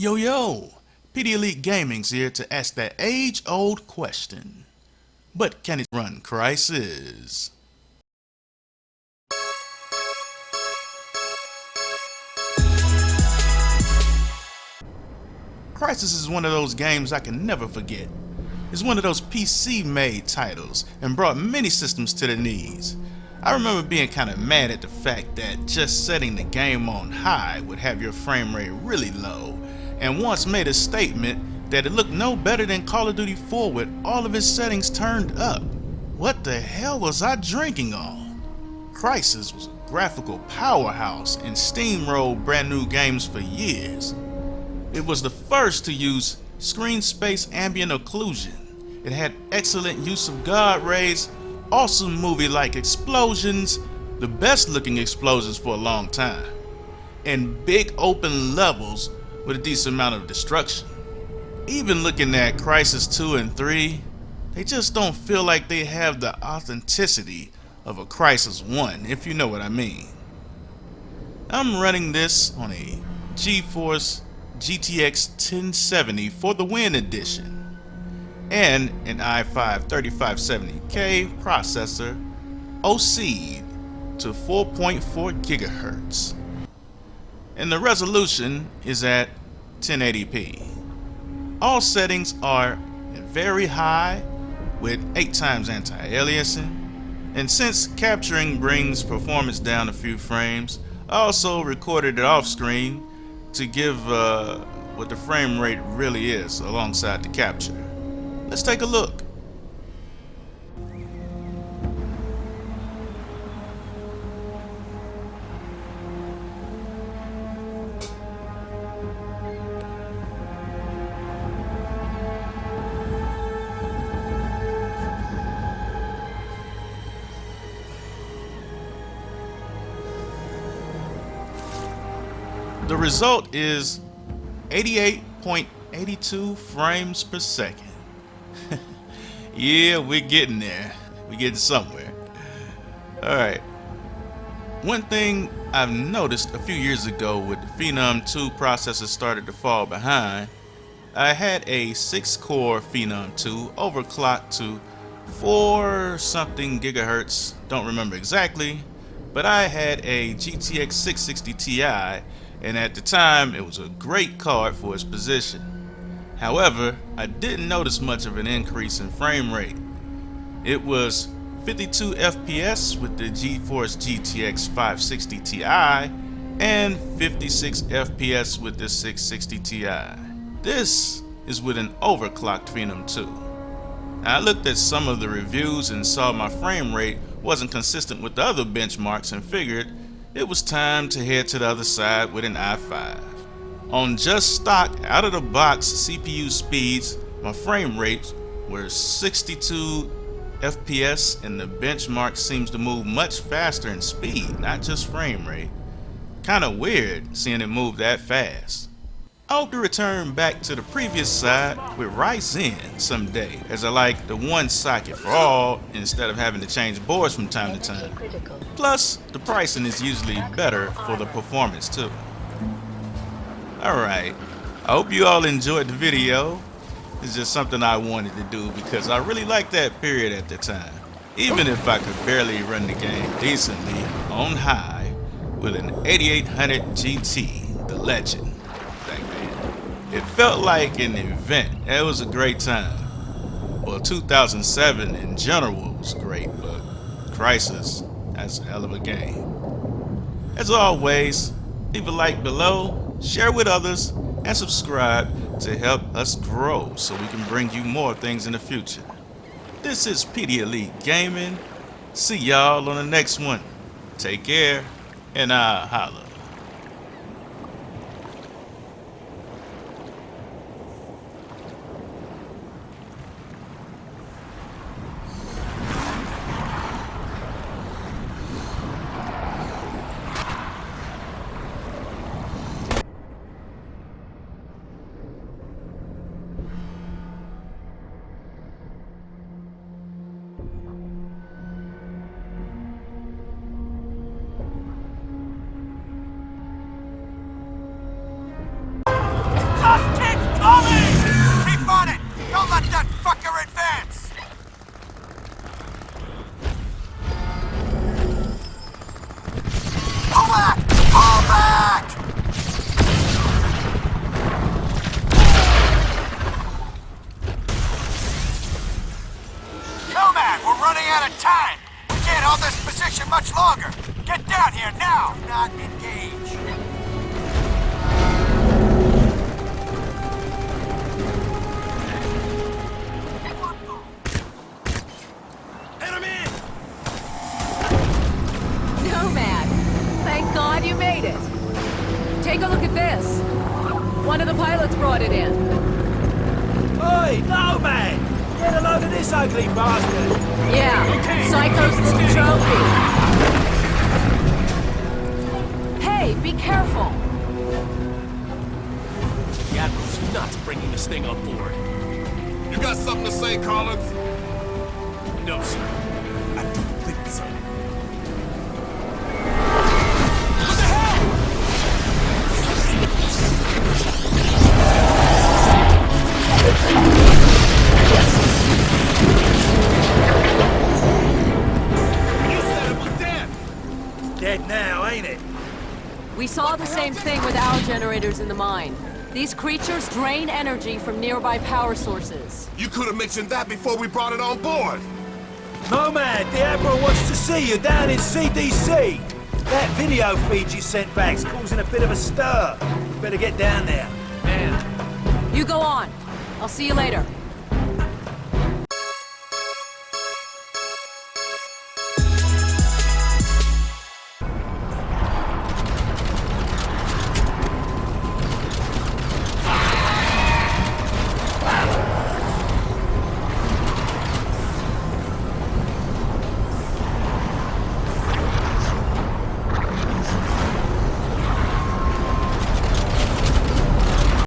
Yo yo, PDElite Gaming's here to ask that age-old question. But can it run Crysis? Crysis is one of those games I can never forget. It's one of those PC-made titles and brought many systems to their knees. I remember being kinda mad at the fact that just setting the game on high would have your frame rate really low, and once made a statement that it looked no better than Call of Duty 4 with all of its settings turned up. What the hell was I drinking on? Crysis was a graphical powerhouse and steamrolled brand new games for years. It was the first to use screen space ambient occlusion. It had excellent use of God rays, awesome movie-like explosions, the best looking explosions for a long time, and big open levels with a decent amount of destruction. Even looking at Crysis 2 and 3, they just don't feel like they have the authenticity of a Crysis 1, if you know what I mean. I'm running this on a GeForce GTX 1070 for the Win edition and an i5-3570K processor OC'd to 4.4 GHz. And the resolution is at 1080p. All settings are very high with 8 times anti-aliasing, and since capturing brings performance down a few frames, I also recorded it off screen to give what the frame rate really is alongside the capture. Let's take a look. The result is 88.82 frames per second. Yeah, we're getting there. We're getting somewhere. Alright. One thing I've noticed a few years ago with the Phenom 2 processors started to fall behind, I had a 6-core Phenom 2 overclocked to 4 something gigahertz, don't remember exactly, but I had a GTX 660 Ti, and at the time it was a great card for its position. However, I didn't notice much of an increase in frame rate. It was 52 FPS with the GeForce GTX 560 Ti and 56 FPS with the 660 Ti. This is with an overclocked Phenom 2. Now, I looked at some of the reviews and saw my frame rate wasn't consistent with the other benchmarks and figured it was time to head to the other side with an i5. On just stock out of the box CPU speeds, my frame rates were 62 FPS and the benchmark seems to move much faster in speed, not just frame rate. Kinda weird seeing it move that fast. I hope to return back to the previous side with Ryzen someday, as I like the one socket for all instead of having to change boards from time to time. Plus, the pricing is usually better for the performance too. Alright, I hope you all enjoyed the video. It's just something I wanted to do because I really liked that period at the time. Even if I could barely run the game decently on high with an 8800 GT, the legend. It felt like an event. It was a great time. Well, 2007 in general was great, but Crysis, that's a hell of a game. As always, leave a like below, share with others, and subscribe to help us grow so we can bring you more things in the future. This is PDElite Gaming. See y'all on the next one. Take care, and I'll holla. pilots brought it in. Oi, no man! Get a load of this ugly bastard! Yeah, Psycho's little trophy. Hey, be careful! The Admiral's nuts bringing this thing on board. You got something to say, Collins? No, sir. I don't think so. You said it was dead! Dead now, ain't it? We saw the same thing with our generators in the mine. These creatures drain energy from nearby power sources. You could have mentioned that before we brought it on board. Nomad, the Admiral wants to see you down in CDC. That video feed you sent back's causing a bit of a stir. Better get down there. Man, You go on. I'll see you later.